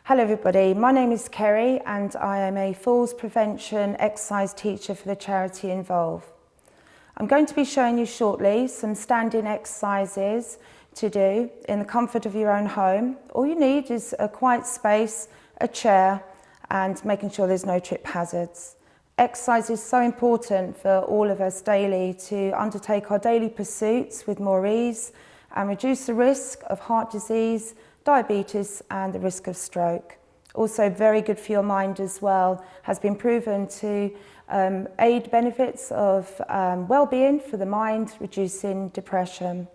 Hello everybody, my name is Kerry and I am a falls prevention exercise teacher for the charity Involve. I'm going to be showing you shortly some standing exercises to do in the comfort of your own home. All you need is a quiet space, a chair and making sure there's no trip hazards. Exercise is so important for all of us daily to undertake our daily pursuits with more ease and reduce the risk of heart disease, diabetes and the risk of stroke. Also very good for your mind as well, has been proven to aid benefits of well-being for the mind, reducing depression.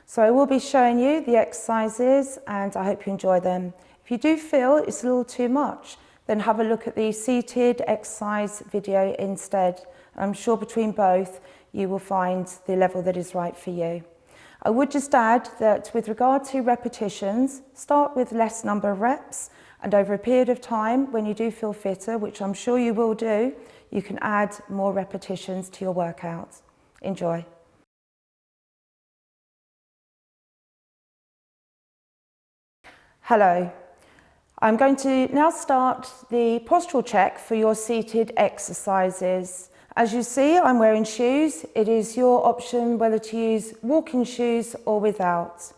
So I will be showing you the exercises and I hope you enjoy them. If you do feel it's a little too much, then have a look at the seated exercise video instead. I'm sure between both you will find the level that is right for you. I would just add that with regard to repetitions, start with less number of reps and over a period of time when you do feel fitter, which I'm sure you will do, you can add more repetitions to your workout. Enjoy. Hello. I'm going to now start the postural check for your seated exercises. As you see, I'm wearing shoes. It is your option whether to use walking shoes or without.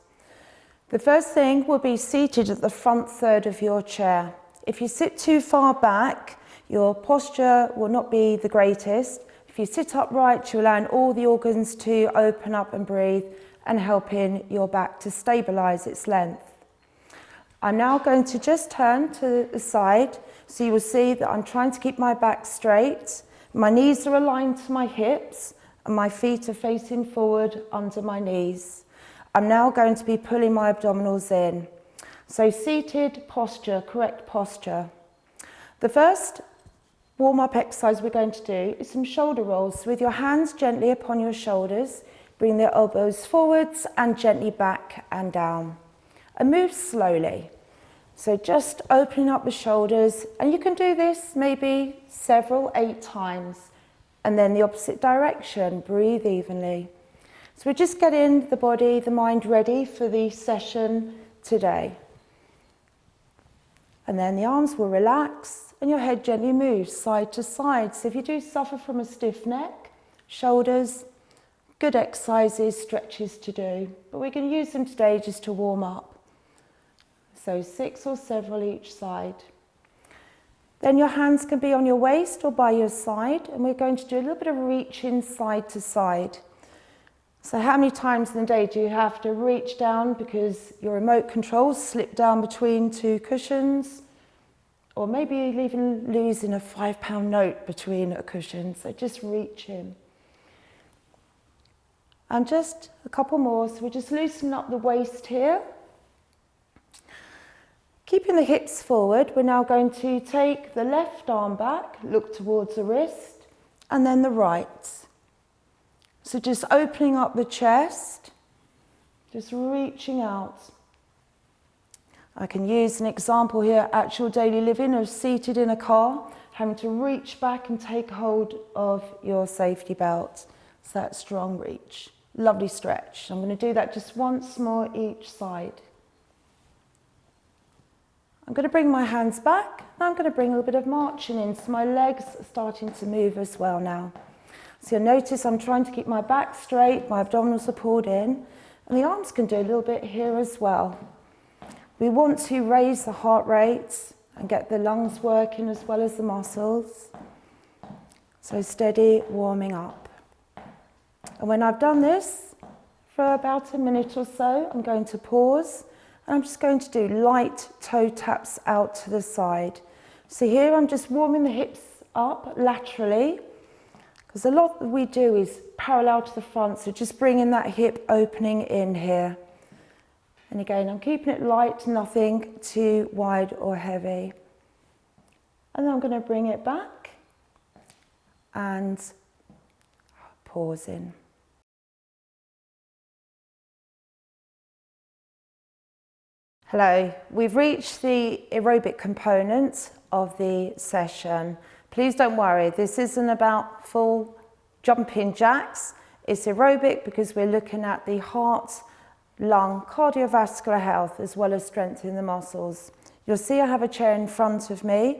The first thing will be seated at the front third of your chair. If you sit too far back, your posture will not be the greatest. If you sit upright, you're allowing all the organs to open up and breathe and helping your back to stabilise its length. I'm now going to just turn to the side, so you will see that I'm trying to keep my back straight. My knees are aligned to my hips and my feet are facing forward under my knees. I'm now going to be pulling my abdominals in. So seated posture, correct posture. The first warm-up exercise we're going to do is some shoulder rolls. So with your hands gently upon your shoulders, bring the elbows forwards and gently back and down. And move slowly. So just opening up the shoulders, and you can do this maybe 8 times. And then the opposite direction, breathe evenly. So we're just getting the body, the mind ready for the session today. And then the arms will relax and your head gently moves side to side. So if you do suffer from a stiff neck, shoulders, good exercises, stretches to do. But we can use them today just to warm up. So 6 or several each side. Then your hands can be on your waist or by your side, and we're going to do a little bit of reaching side to side. So how many times in the day do you have to reach down because your remote controls slip down between 2 cushions? Or maybe you're even losing a £5 note between a cushion, so just reach in. And just a couple more, so we're just loosening up the waist here. Keeping the hips forward, we're now going to take the left arm back, look towards the wrist, and then the right. So just opening up the chest, just reaching out. I can use an example here, actual daily living, of seated in a car, having to reach back and take hold of your safety belt. So that strong reach. Lovely stretch. I'm going to do that just once more each side. I'm going to bring my hands back and I'm going to bring a little bit of marching in, so my legs are starting to move as well now. So you'll notice I'm trying to keep my back straight, my abdominals are pulled in, and the arms can do a little bit here as well. We want to raise the heart rate and get the lungs working as well as the muscles. So steady warming up. And when I've done this for about a minute or so, I'm going to pause. And I'm just going to do light toe taps out to the side. So here I'm just warming the hips up laterally, because a lot that we do is parallel to the front, so just bringing that hip opening in here. And again, I'm keeping it light, nothing too wide or heavy. And then I'm going to bring it back and pause in. Hello, we've reached the aerobic component of the session. Please don't worry, this isn't about full jumping jacks. It's aerobic because we're looking at the heart, lung, cardiovascular health, as well as strengthening the muscles. You'll see I have a chair in front of me.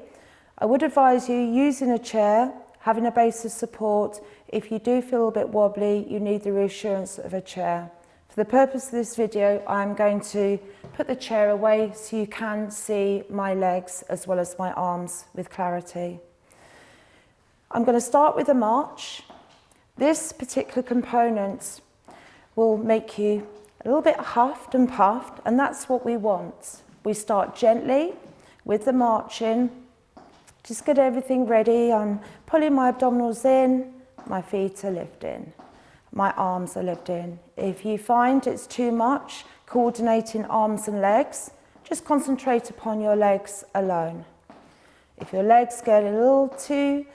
I would advise you using a chair, having a base of support. If you do feel a bit wobbly, you need the reassurance of a chair. For the purpose of this video, I'm going to put the chair away so you can see my legs as well as my arms with clarity. I'm going to start with a march. This particular component will make you a little bit huffed and puffed, and that's what we want. We start gently with the marching. Just get everything ready. I'm pulling my abdominals in, my feet are lifting, my arms are lifting. If you find it's too much coordinating arms and legs, just concentrate upon your legs alone. If your legs get a little too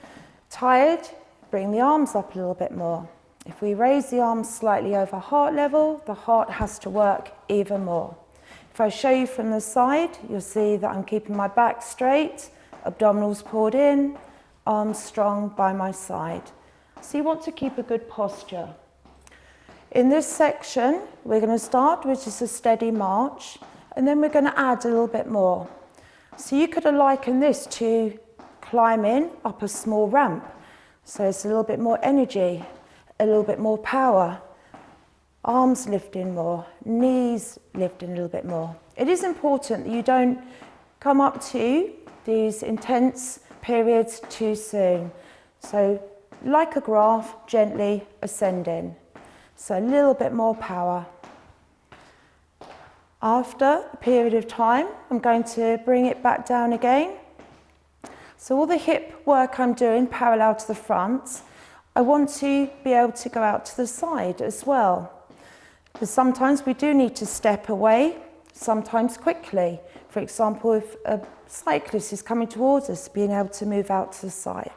tired, bring the arms up a little bit more. If we raise the arms slightly over heart level, the heart has to work even more. If I show you from the side, you'll see that I'm keeping my back straight, abdominals pulled in, arms strong by my side. So you want to keep a good posture. In this section, we're going to start with just a steady march, and then we're going to add a little bit more. So you could liken this to climbing up a small ramp. So it's a little bit more energy, a little bit more power, arms lifting more, knees lifting a little bit more. It is important that you don't come up to these intense periods too soon. So like a graph, gently ascending. So a little bit more power. After a period of time, I'm going to bring it back down again. So all the hip work I'm doing parallel to the front, I want to be able to go out to the side as well. Because sometimes we do need to step away, sometimes quickly. For example, if a cyclist is coming towards us, being able to move out to the side.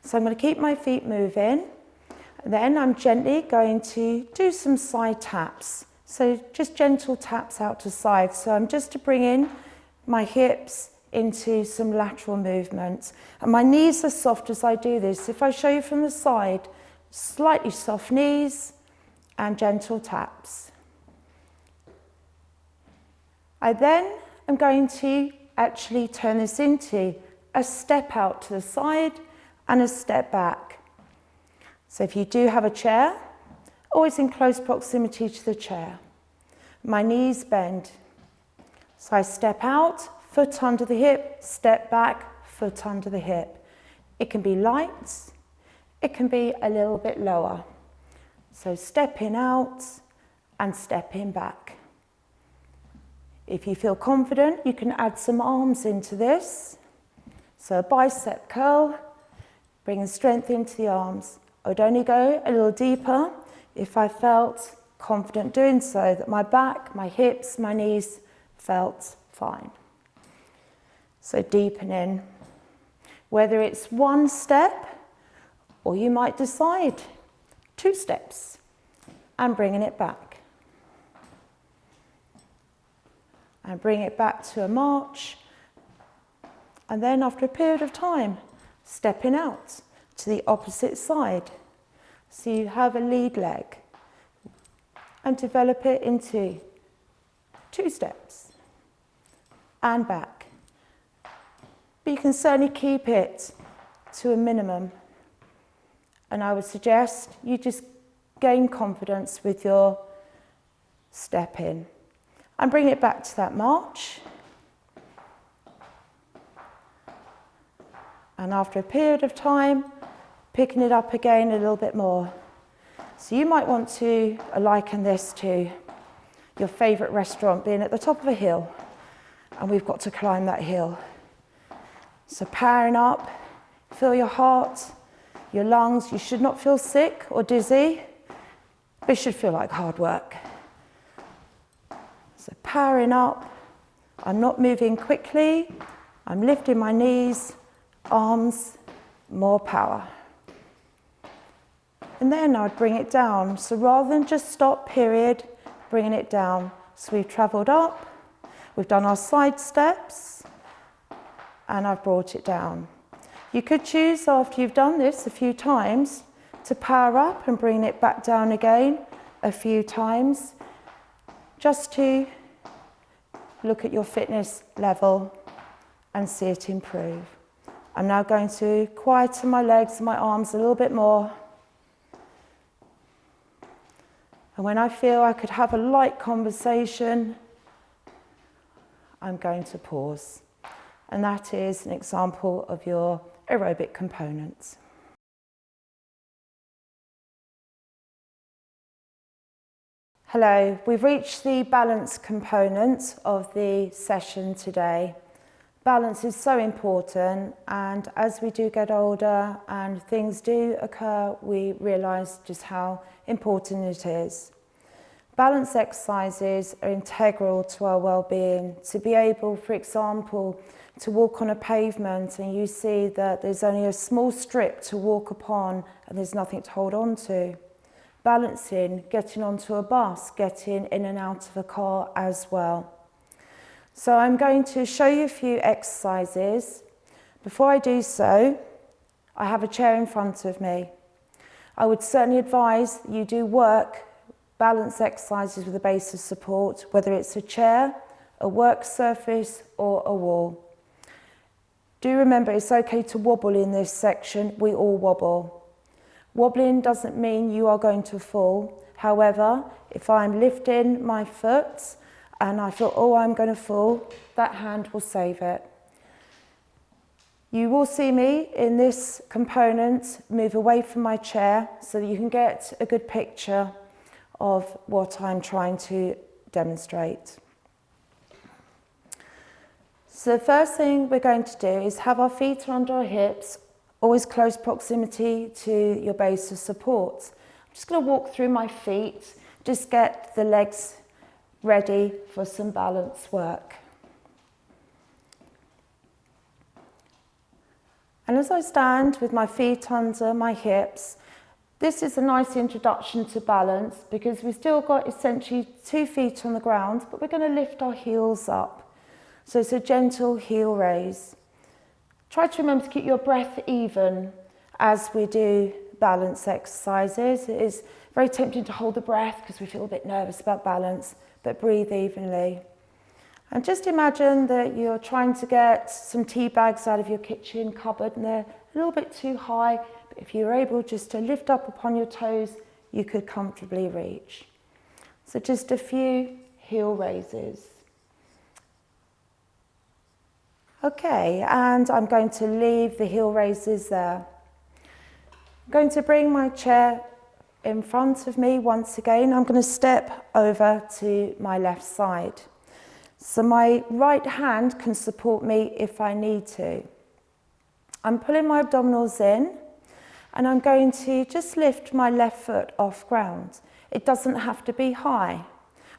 So I'm going to keep my feet moving. And then I'm gently going to do some side taps. So just gentle taps out to side. So I'm just to bring in my hips into some lateral movement. And my knees are soft as I do this. If I show you from the side, slightly soft knees and gentle taps. I then am going to actually turn this into a step out to the side and a step back. So if you do have a chair, always in close proximity to the chair. My knees bend. So I step out, foot under the hip, step back, foot under the hip. It can be light, it can be a little bit lower. So stepping out and stepping back. If you feel confident, you can add some arms into this. So a bicep curl, bringing strength into the arms. I would only go a little deeper if I felt confident doing so, that my back, my hips, my knees felt fine. So deepening, whether it's one step or you might decide 2 steps and bringing it back. And bring it back to a march. And then after a period of time, stepping out to the opposite side. So you have a lead leg and develop it into 2 steps and back. But you can certainly keep it to a minimum. And I would suggest you just gain confidence with your step in. And bring it back to that march. And after a period of time, picking it up again a little bit more. So you might want to liken this to your favourite restaurant being at the top of a hill, and we've got to climb that hill. So powering up, feel your heart, your lungs. You should not feel sick or dizzy, but it should feel like hard work. So powering up, I'm not moving quickly, I'm lifting my knees, arms, more power. And then I'd bring it down. So rather than just stop, period, bringing it down. So we've travelled up, we've done our side steps, and I've brought it down. You could choose, after you've done this a few times, to power up and bring it back down again a few times, just to look at your fitness level and see it improve. I'm now going to quieten my legs and my arms a little bit more. And when I feel I could have a light conversation, I'm going to pause. And that is an example of your aerobic components. Hello, we've reached the balance component of the session today. Balance is so important, and as we do get older and things do occur, we realise just how important it is. Balance exercises are integral to our well-being. To be able, for example, to walk on a pavement and you see that there's only a small strip to walk upon and there's nothing to hold on to. Balancing, getting onto a bus, getting in and out of a car as well. So I'm going to show you a few exercises. Before I do so, I have a chair in front of me. I would certainly advise that you do work balance exercises with a base of support, whether it's a chair, a work surface or a wall. Do remember it's okay to wobble in this section, we all wobble. Wobbling doesn't mean you are going to fall. However, if I'm lifting my foot and I feel, oh, I'm going to fall, that hand will save it. You will see me in this component move away from my chair so that you can get a good picture of what I'm trying to demonstrate. So the first thing we're going to do is have our feet under our hips, always close proximity to your base of support. I'm just going to walk through my feet, just get the legs ready for some balance work. And as I stand with my feet under my hips, this is a nice introduction to balance because we've still got essentially 2 feet on the ground, but we're going to lift our heels up. So it's a gentle heel raise. Try to remember to keep your breath even as we do balance exercises. It is very tempting to hold the breath because we feel a bit nervous about balance, but breathe evenly. And just imagine that you're trying to get some tea bags out of your kitchen cupboard and they're a little bit too high, but if you're able just to lift up upon your toes, you could comfortably reach. So just a few heel raises. Okay, and I'm going to leave the heel raises there. I'm going to bring my chair in front of me once again. I'm going to step over to my left side. So my right hand can support me if I need to. I'm pulling my abdominals in and I'm going to just lift my left foot off ground. It doesn't have to be high.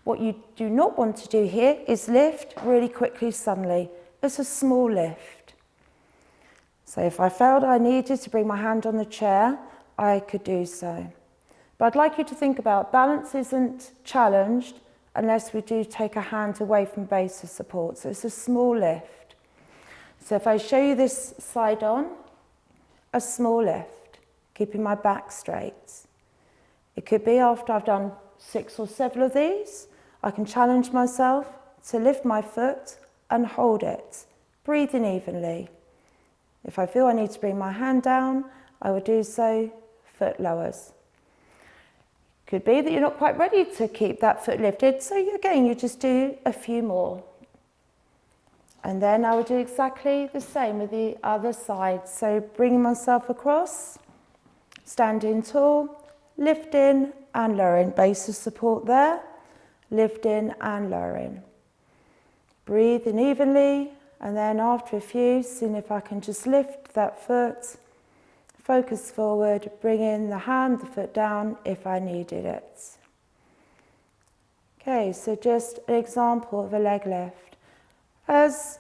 What you do not want to do here is lift really quickly suddenly. It's a small lift. So if I felt I needed to bring my hand on the chair, I could do so. But I'd like you to think about balance isn't challenged unless we do take a hand away from base of support. So it's a small lift. So if I show you this side on, a small lift, keeping my back straight. It could be after I've done 6 or 7 of these, I can challenge myself to lift my foot and hold it, breathing evenly. If I feel I need to bring my hand down, I will do so, foot lowers. Could be that you're not quite ready to keep that foot lifted, so again, you just do a few more. And then I will do exactly the same with the other side. So bringing myself across, standing tall, lifting and lowering, base of support there, lifting and lowering. Breathing evenly, and then after a few, seeing if I can just lift that foot, focus forward, bring in the hand, the foot down if I needed it. Okay, so just an example of a leg lift. As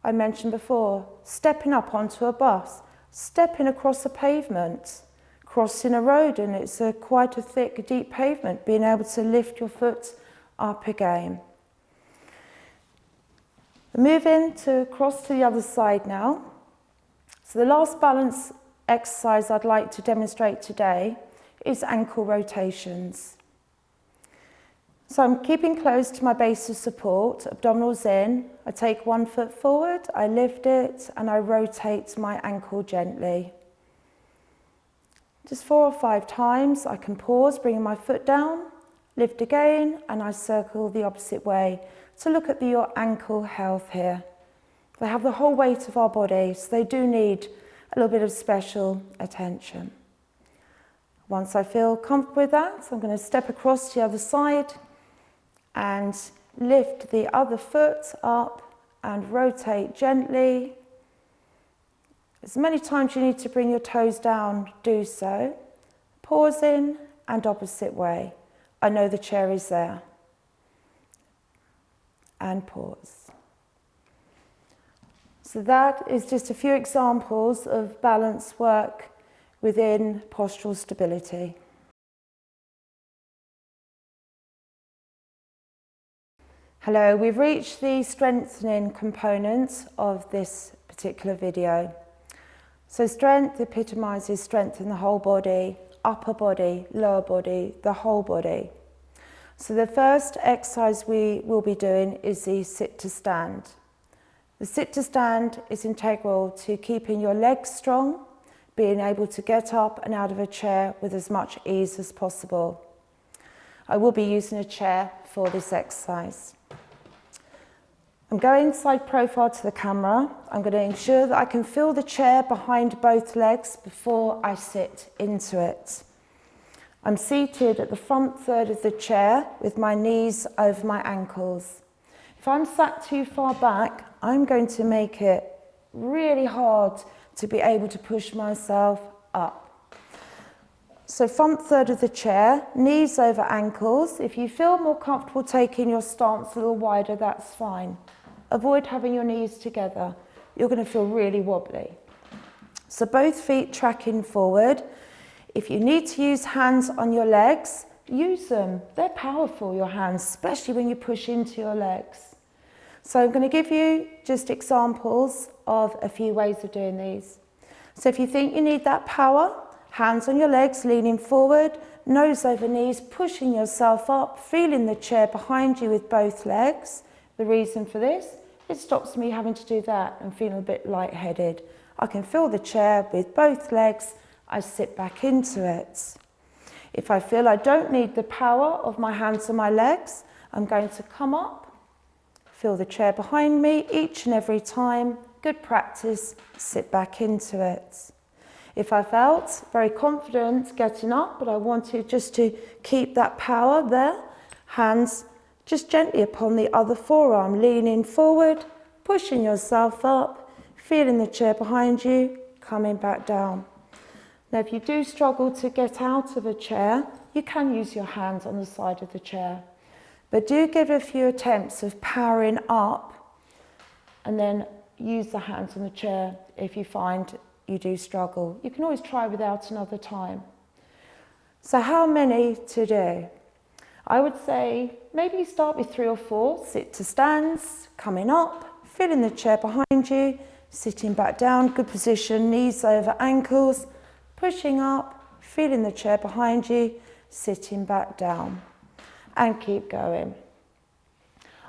I mentioned before, stepping up onto a bus, stepping across a pavement, crossing a road and it's quite a thick, deep pavement, being able to lift your foot up again. Moving to cross to the other side now. So the last balance exercise I'd like to demonstrate today is ankle rotations. So I'm keeping close to my base of support, abdominals in. I take one foot forward, I lift it, and I rotate my ankle gently. Just 4 or 5 times, I can pause, bringing my foot down, lift again, and I circle the opposite way. So look at your ankle health here. They have the whole weight of our body, so they do need a little bit of special attention. Once I feel comfortable with that, I'm going to step across to the other side and lift the other foot up and rotate gently. As many times you need to bring your toes down, do so. Pause in and opposite way. I know the chair is there. And pause. So that is just a few examples of balance work within postural stability. Hello, we've reached the strengthening component of this particular video. So strength epitomises strength in the whole body, upper body, lower body, the whole body. So the first exercise we will be doing is the sit to stand. The sit to stand is integral to keeping your legs strong, being able to get up and out of a chair with as much ease as possible. I will be using a chair for this exercise. I'm going side profile to the camera. I'm going to ensure that I can feel the chair behind both legs before I sit into it. I'm seated at the front third of the chair with my knees over my ankles. If I'm sat too far back, I'm going to make it really hard to be able to push myself up. So front third of the chair, knees over ankles. If you feel more comfortable taking your stance a little wider, that's fine. Avoid having your knees together. You're going to feel really wobbly. So both feet tracking forward. If you need to use hands on your legs, use them. They're powerful, your hands, especially when you push into your legs. So I'm going to give you just examples of a few ways of doing these. So if you think you need that power, hands on your legs, leaning forward, nose over knees, pushing yourself up, feeling the chair behind you with both legs. The reason for this, it stops me having to do that and feeling a bit lightheaded. I can feel the chair with both legs, I sit back into it. If I feel I don't need the power of my hands on my legs, I'm going to come up, feel the chair behind me each and every time. Good practice, sit back into it. If I felt very confident getting up, but I wanted just to keep that power there, hands just gently upon the other forearm, leaning forward, pushing yourself up, feeling the chair behind you, coming back down. Now, if you do struggle to get out of a chair, you can use your hands on the side of the chair. But do give a few attempts of powering up and then use the hands on the chair if you find you do struggle. You can always try without another time. So how many to do? I would say maybe you start with 3 or 4, sit to stands, coming up, feeling the chair behind you, sitting back down, good position, knees over ankles, pushing up, feeling the chair behind you, sitting back down, and keep going.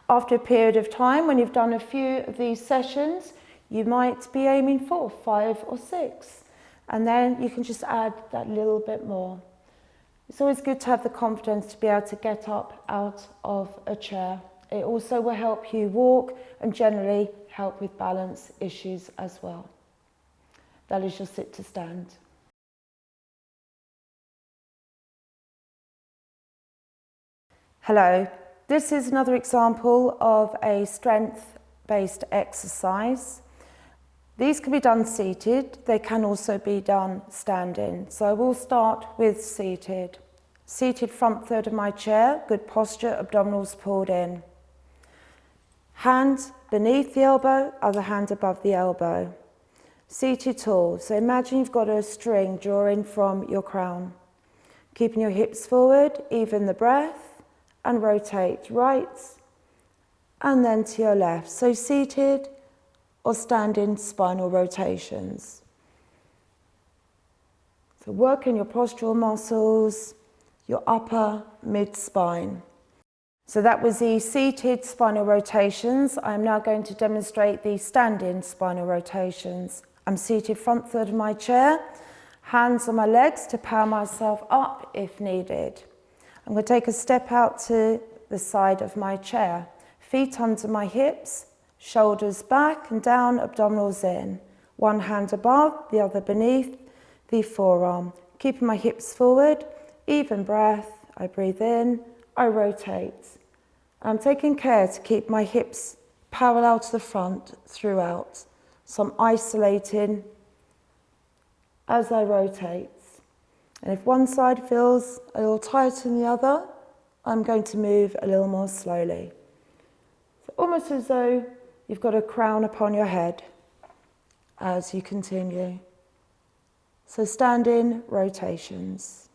After a period of time, when you've done a few of these sessions, you might be aiming for 5 or 6, and then you can just add that little bit more. It's always good to have the confidence to be able to get up out of a chair. It also will help you walk and generally help with balance issues as well. That is your sit to stand. Hello, this is another example of a strength-based exercise. These can be done seated, they can also be done standing. So we'll start with seated. Seated front third of my chair, good posture, abdominals pulled in. Hand beneath the elbow, other hand above the elbow. Seated tall, so imagine you've got a string drawing from your crown. Keeping your hips forward, even the breath, and rotate right and then to your left. So seated or standing spinal rotations. So work in your postural muscles, your upper mid-spine. So that was the seated spinal rotations. I'm now going to demonstrate the standing spinal rotations. I'm seated front third of my chair, hands on my legs to power myself up if needed. I'm going to take a step out to the side of my chair, feet under my hips, shoulders back and down, abdominals in. One hand above, the other beneath the forearm. Keeping my hips forward, even breath. I breathe in, I rotate. I'm taking care to keep my hips parallel to the front throughout. So I'm isolating as I rotate. And if one side feels a little tighter than the other, I'm going to move a little more slowly. So almost as though you've got a crown upon your head as you continue. So standing rotations.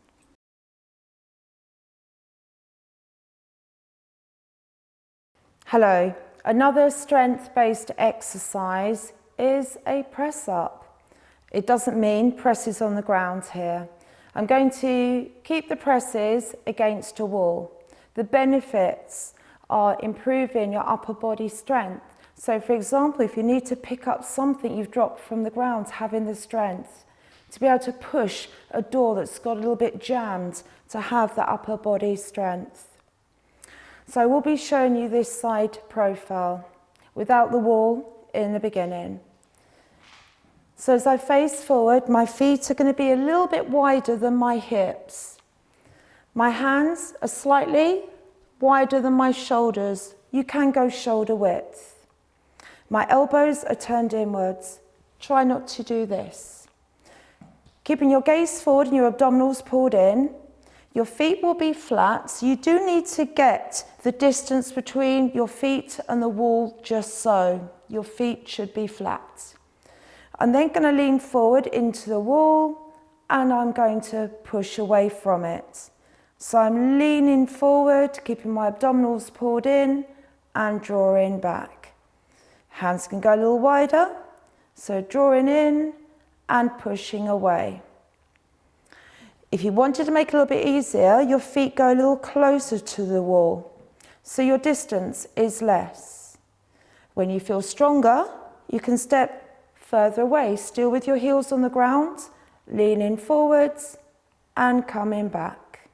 Hello, another strength-based exercise is a press-up. It doesn't mean presses on the ground here. I'm going to keep the presses against a wall. The benefits are improving your upper body strength. So for example, if you need to pick up something you've dropped from the ground, having the strength to be able to push a door that's got a little bit jammed, to have the upper body strength. So I will be showing you this side profile without the wall in the beginning. So as I face forward, my feet are going to be a little bit wider than my hips. My hands are slightly wider than my shoulders. You can go shoulder width. My elbows are turned inwards. Try not to do this. Keeping your gaze forward and your abdominals pulled in. Your feet will be flat, so you do need to get the distance between your feet and the wall just so. Your feet should be flat. I'm then going to lean forward into the wall and I'm going to push away from it. So I'm leaning forward, keeping my abdominals pulled in and drawing back. Hands can go a little wider, so drawing in and pushing away. If you wanted to make it a little bit easier, your feet go a little closer to the wall, so your distance is less. When you feel stronger, you can step further away, still with your heels on the ground, leaning forwards and coming back.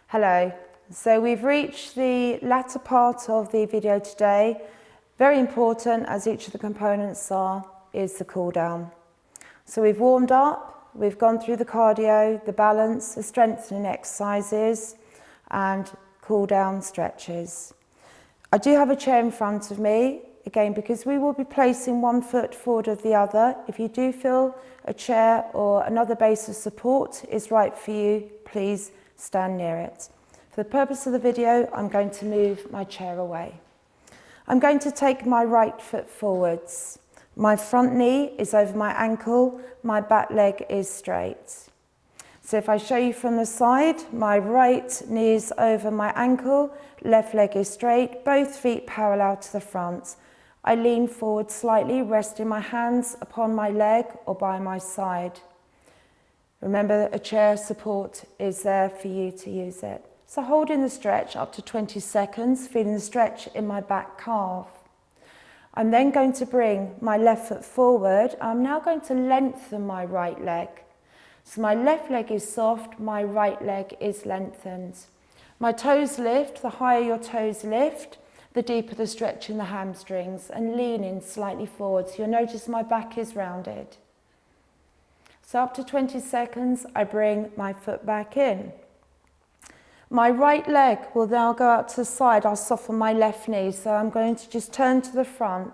Hello, so we've reached the latter part of the video today. Very important, as each of the components are, is the cool down. So we've warmed up, we've gone through the cardio, the balance, the strengthening exercises and cool down stretches. I do have a chair in front of me, again because we will be placing one foot forward of the other. If you do feel a chair or another base of support is right for you, please stand near it. For the purpose of the video, I'm going to move my chair away. I'm going to take my right foot forwards. My front knee is over my ankle, my back leg is straight. So if I show you from the side, my right knee is over my ankle, left leg is straight, both feet parallel to the front. I lean forward slightly, resting my hands upon my leg or by my side. Remember, a chair support is there for you to use it. So holding the stretch up to 20 seconds, feeling the stretch in my back calf. I'm then going to bring my left foot forward. I'm now going to lengthen my right leg. So my left leg is soft, my right leg is lengthened. My toes lift, the higher your toes lift, the deeper the stretch in the hamstrings, and leaning slightly forward. So you'll notice my back is rounded. So up to 20 seconds, I bring my foot back in. My right leg will now go out to the side. I'll soften my left knee, so I'm going to just turn to the front.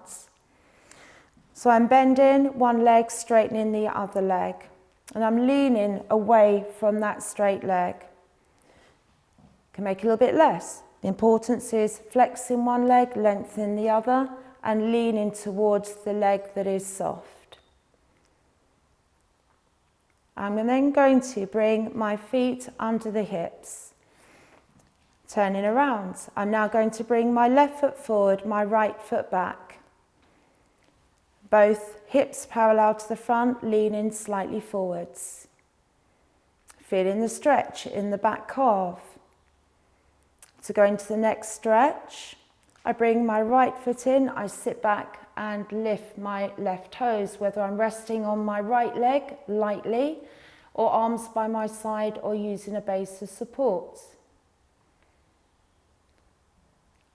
So I'm bending one leg, straightening the other leg. And I'm leaning away from that straight leg. Can make it a little bit less. The importance is flexing one leg, lengthening the other, and leaning towards the leg that is soft. I'm then going to bring my feet under the hips. Turning around, I'm now going to bring my left foot forward, my right foot back. Both hips parallel to the front, leaning slightly forwards. feeling the stretch in the back calf. To go into the next stretch, I bring my right foot in, I sit back and lift my left toes, whether I'm resting on my right leg lightly or arms by my side or using a base of support.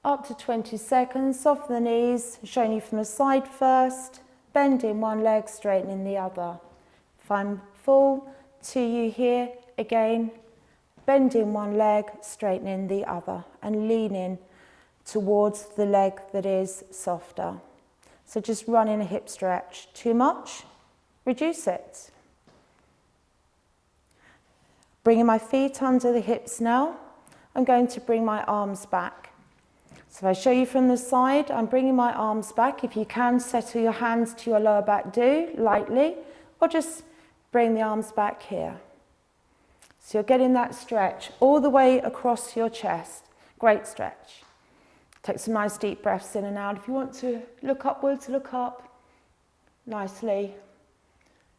Up to 20 seconds, soften the knees, showing you from the side first, bending one leg, straightening the other. If I'm full, to you here, again, bending one leg, straightening the other, and leaning towards the leg that is softer. So just running a hip stretch. Too much? Reduce it. Bringing my feet under the hips now, I'm going to bring my arms back. So if I show you from the side, I'm bringing my arms back. If you can, settle your hands to your lower back, do lightly, or just bring the arms back here. So you're getting that stretch all the way across your chest. Great stretch. Take some nice deep breaths in and out. If you want to look upwards, look up nicely.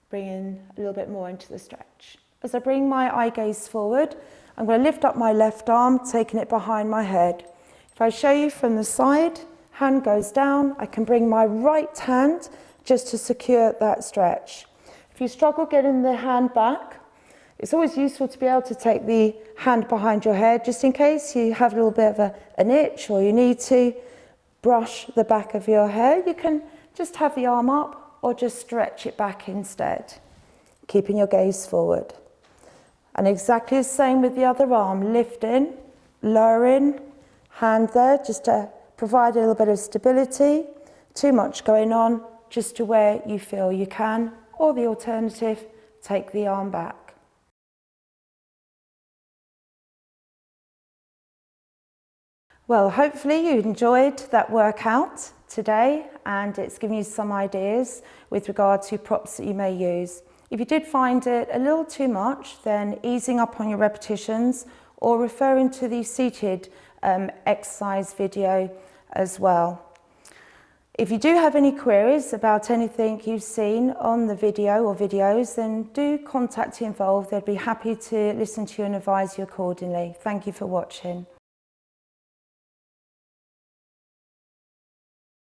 Bring in a little bit more into the stretch. As I bring my eye gaze forward, I'm going to lift up my left arm, taking it behind my head. If I show you from the side, hand goes down, I can bring my right hand just to secure that stretch. If you struggle getting the hand back, it's always useful to be able to take the hand behind your head, just in case you have a little bit of an itch or you need to brush the back of your hair. You can just have the arm up or just stretch it back instead, keeping your gaze forward. And exactly the same with the other arm, lifting, lowering, hand there just to provide a little bit of stability. Too much going on, just to where you feel you can, or the alternative, take the arm back. Well, hopefully you enjoyed that workout today and it's given you some ideas with regard to props that you may use. If you did find it a little too much, then easing up on your repetitions or referring to the seated exercise video as well. If you do have any queries about anything you've seen on the video or videos, then do contact the involved. They'd be happy to listen to you and advise you accordingly. Thank you for watching.